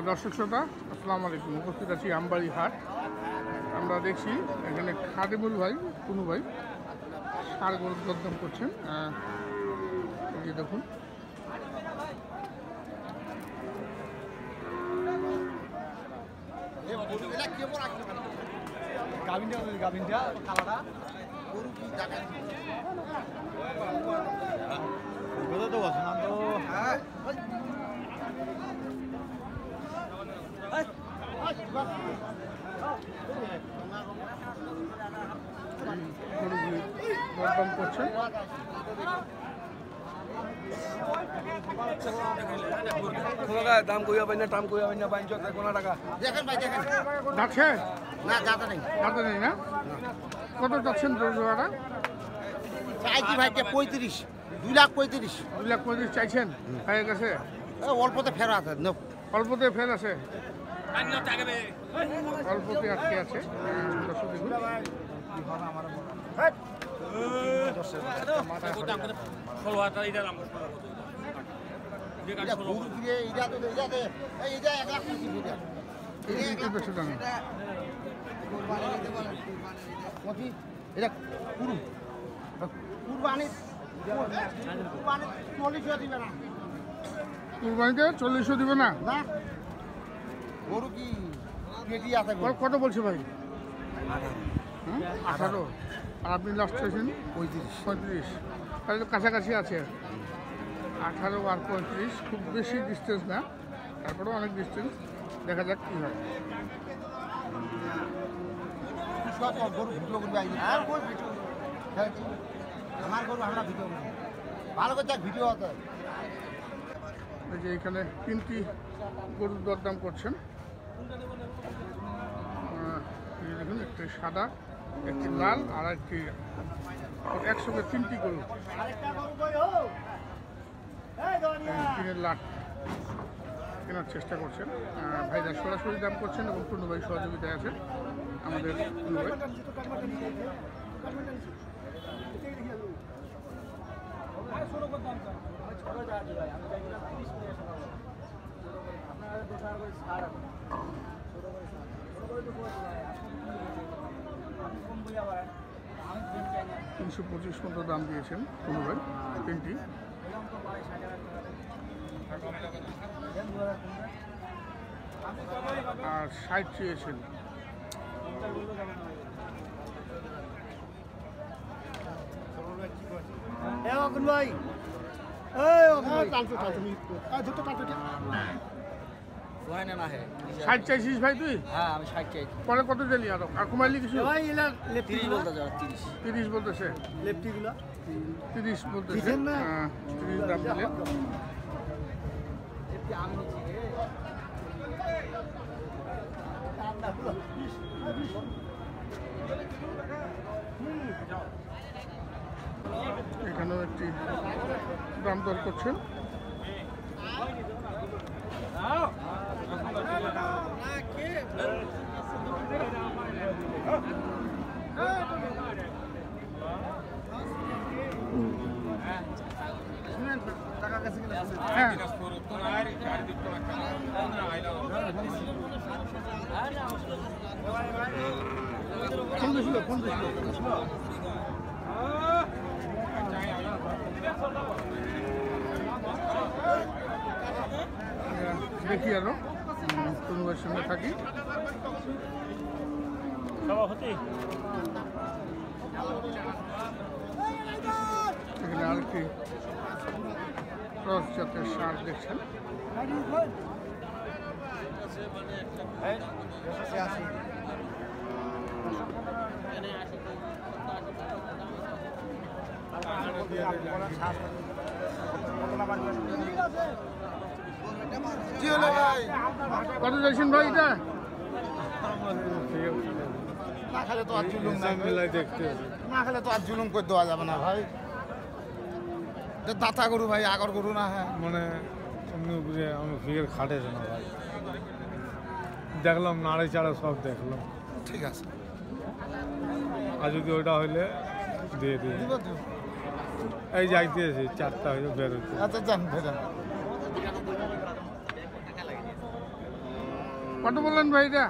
দর্শক শ্রোতা আসসালামু আলাইকুম। উপস্থিত আছি আমবাড়ি হাট। আমরা দেখছি এখানে খাদেমুল ভাই, কুনু ভাই সার গরু দরদাম করছেন। এই যে দেখুন, দরদাম করছেন। দাম কইয়া পাই না, টাম কইয়া পাই না, 5 টাকা। দেখেন ভাই দেখেন, যাচ্ছে না যাতা নেই, যাতে নেই না? কত যাচ্ছেন জোড়াটা? চাইছি ভাই 35, 2,35,000। 2,35,000 চাইছেন? হয়ে গেছে? অল্পতে ফেরা আছে, অল্পতে ফের আছে, অল্পতে আটকে আছে। দর্শক দেখুন, বেশি দাম এটা কুরবানি 40 দিবে না, কুরবানিতে 40 দিবে না? না গরু কি পেটি আছে? কত বলছে ভাই? 18। আর আপনি লাস্ট চাইছেন 35। তাহলে তো কাছাকাছি আছে। 18 আর 35 খুব বেশি ডিস্টেন্স না, তারপরেও অনেক ডিস্টেন্স। দেখা যাক কী হয়। গরু ভিডিও করবে, আমার গরু আমরা ভিডিও করি, ভালো করে ভিডিও হতো। এই যে এখানে 3টি গরুর দরদাম করছেন। এই দেখুন, একটি সাদা, একটি লাল আর একটি, একসঙ্গে 3টি গরু। 3 লাখ কেনার চেষ্টা করছেন ভাইরা, সরাসরি দাম করছেন এবং টুনু ভাই সহযোগিতায় আছেন আমাদের টুনু ভাই। $325 মতো দাম দিয়েছেন টুনু ভাই 3টি। আর 60 চেয়েছেন। ষাট চাইছিস ভাই তুই? হ্যাঁ, আমি 60 চাইছি। পরে কত দিলি আর কমাইলি কিছু? 30 বলতে যাও, 30। 30 বলতেছে, লেফটিগুলো 30 বলতেছে। 30 দাম দিলেন। এখানেও একটি দাম দর করছেন। হ্যাঁ, ফোন দিছিল। দেখি আরো টুনুর সঙ্গে থাকি। এখানে আরেকটি ক্রস জাতের ষাঁড় দেখছেন। কত চাইছেন ভাই এটা? না খেলে তো আর জুলুম দেখতে, না খেলে তো আর জুলুম করে দেওয়া যাবে না ভাই। দাতা গরু ভাই, আগর গরু না। হ্যাঁ মানে আমি ফিগের খাটেছে না ভাই, দেখলাম নাড়ে চাড়া সব দেখলাম। ঠিক আছে, আর যদি ওইটা হইলে দিয়ে দিই। এই যাইতেছি 4টা হয়ে বেরোচ্ছে। আচ্ছা যান ভেজান। কত বললেন ভাই এটা?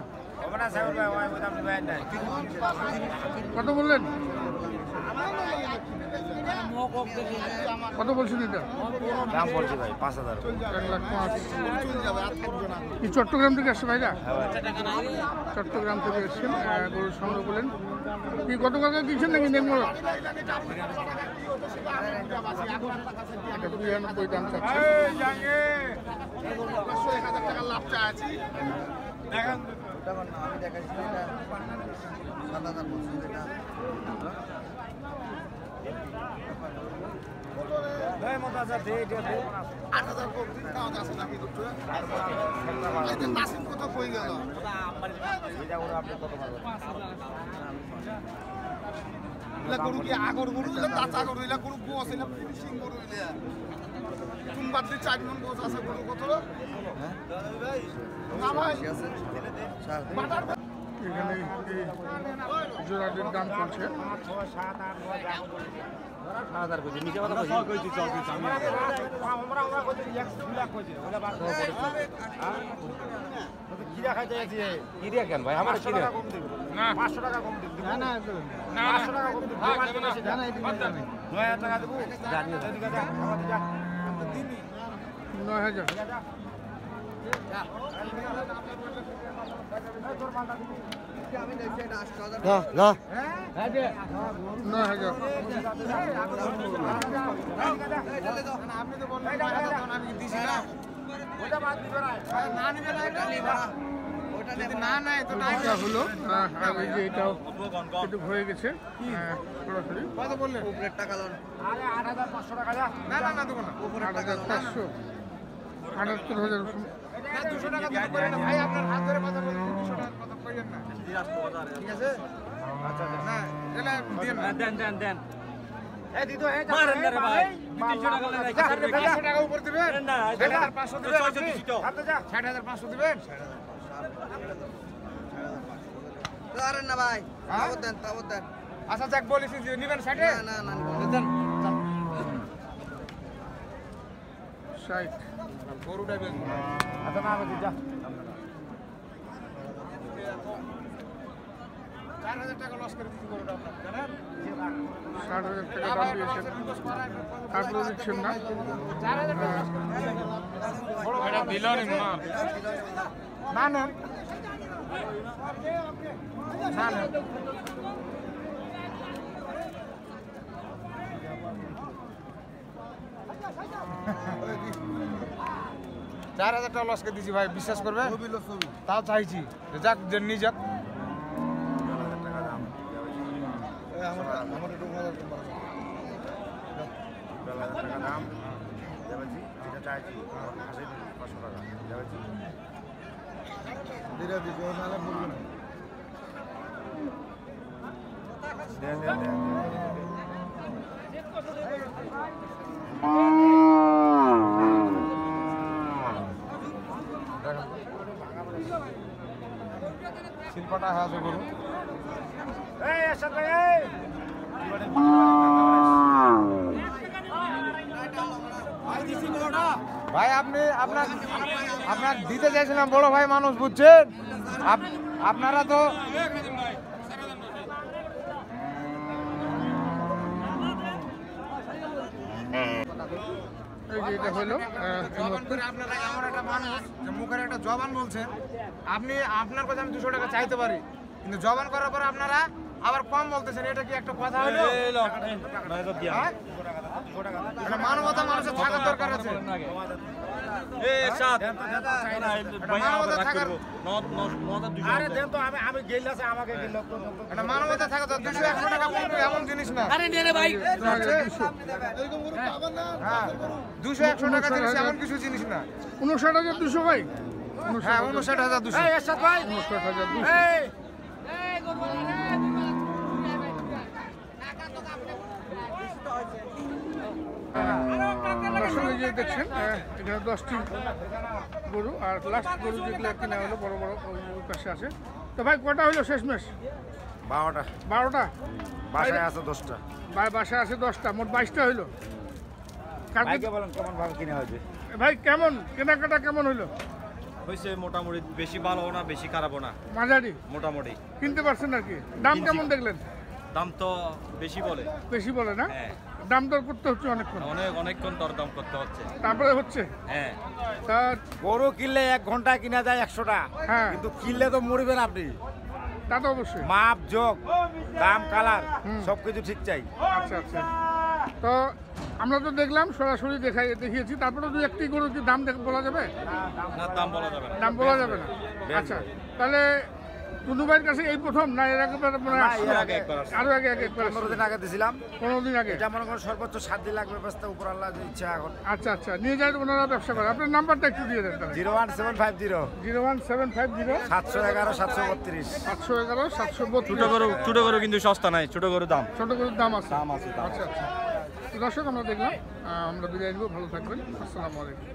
কত বললেন? কত বলছেন এটা? দাম বলছি ভাই 5000। 1,05,000। কি চট্টগ্রাম থেকে আসছে ভাইরা? চট্টগ্রাম থেকে এসছেন, গরু সংগ্রহ করলেন। কি কত টাকা দিচ্ছেন নাকি নেন? 92 দাম চাচ্ছে। গরু কি আগর গরু কাঁচা গরু এলা গরু গো আছে না ফিনিশিং গরু এলা কোন বাদ দিয়ে 4 মন গোছ আছে গরু কত না ভাই এখানে এই জোড়াটির দাম চলছে। ভাই আমার কিনে না 500 টাকা কম দিন না না 500 টাকা কম দিন না না এদিকে 9000 টাকা দেব জানি এদিকে যা আমাদের যা দিবি 9000। না না 9000। আপনি তো বললেন আমি দিছি না ওটা বাদ দিবে না নিবে না এটা নিবা ওটা যদি না নাই তো এটা হলো আর এই যে এটাও একটু হয়ে গেছে সরাসরি। কত বললেন উপরের টাকা লোন আরে 8500 টাকা যা না না না দেব না 8500 78,000। না 200 টাকা দিতে পারেন না ভাই আপনার হাত ধরে কথা বলুন 200 টাকা কথা কইেন না ঠিক আছে আচ্ছা না এলা দেন দেন দেন এই দিতো এই মারেন না রে ভাই 300 টাকা লাগে 500 টাকা উপর দিবেন না 6500 দিবেন 600 হাতে যা 6500 দিবেন আরে না ভাই হ্যাঁ? তাবত দেন আচ্ছা যাক বলিস যে নিবেন 60 না না দেন 60। গরুটা বেশ আচ্ছা না বাজি যা 4000 টাকা লস করে দিছি গরুটা আপনার জানেন 60,000 টাকা দাম দিয়েছেন, তারপরে দিচ্ছেন না। 4000 টাকা লস করে এটা দিল নি মা না না না না 4000 টাকা লস করে দিছি ভাই বিশ্বাস করবে তাও চাইছি যাক নিয়ে যাক শিল্পটা আছে গরু এই আসাদ ভাই এই ভাই আপনি আপনার দিতে চাইছিলাম বড় ভাই মানুষ বুঝছেন আপনারা তো এই যে এটা হলো আপনারা এমন একটা মানুষ যে মুখের একটা জবান বলছেন আপনি আপনার কাছে আমি 200 টাকা চাইতে পারি কিন্তু জবান করার পর আপনারা আবার কম বলতেছেন এটা কি একটা কথা হলো হ্যাঁ? একটা মানবতা মানুষের থাকার দরকার আছে মানবতা থাকার আরে দেন তো আমি গেল আছে আমাকে গেল একটা মানবতা থাকা তো 200 100 টাকা কম এমন জিনিস না আরে নে রে ভাই 200 100 টাকা জিনিস এমন কিছু জিনিস না 59,200 ভাই। হ্যাঁ 59,200 এই এরশাদ ভাই 59,200। এই দর্শক যে দেখছেন এখানে 10টি গরু আর লাস্ট গরু যেগুলো কিনা হলো বড় বড় ওই পাশে আছে। তো ভাই কটা হলো শেষমেশ? 12টা 12টা বাসায় আছে 10টা বাসায় আছে 10টা, মোট 22টা হইলো। কালকে বলেন কেমন ভাবে কিনা হয়েছে? ভাই কেমন কেনাকাটা কেমন হইলো? হয়েছে মোটামুটি, বেশি ভালো না বেশি খারাপও না, মাঝারি মোটামুটি। কিনতে পারছেন আর কি? দাম কেমন দেখলেন? দাম তো বেশি বলে, বেশি বলে না? হ্যাঁ দাম দর করতে হচ্ছে অনেকক্ষণ, অনেকক্ষণ দরদাম করতে হচ্ছে। তারপরে হচ্ছে হ্যাঁ তা গরু কিনলে 1 ঘন্টা কিনা যায় 100টা, হ্যাঁ কিন্তু কিনলে তো মরবেন আপনি। তা তো অবশ্যই। মাপ যোগ দাম কালার হুম। সবকিছু ঠিক চাই। আচ্ছা আচ্ছা, তো আমরা তো দেখলাম সরাসরি দেখিয়েছি, তারপরে দু একটি গরু কি দাম বলা যাবে? না, দাম বলা যাবে না। দাম বলা যাবে না। আচ্ছা, তাহলে টুনু ভাইয়ের কাছে এই প্রথম না এর আগে মানে না, আসছিল? এর আগে একবার আসছিল। আরো আগে একবার 15 দিন আগে দিছিলাম। 15 দিন আগে। এটা মনে করেন সর্বোচ্চ 7 দিন লাগবে, ব্যস্ত উপর আল্লাহ যে ইচ্ছা এখন। আচ্ছা আচ্ছা, নিয়ে যায় ওনারা ব্যবসা করে। আপনার নাম্বারটা একটু দিয়ে দেন তাহলে। 01750 01750 711 732। 711 732। ছোট গরু কিন্তু সস্তা নাই, ছোট গরুর দাম। ছোট গরুর দাম আছে। দাম আছে, দাম আচ্ছা আচ্ছা, তো দর্শক আমরা দেখলাম, আমরা বিদায় নিব, ভালো থাকবেন, আসসালামু আলাইকুম।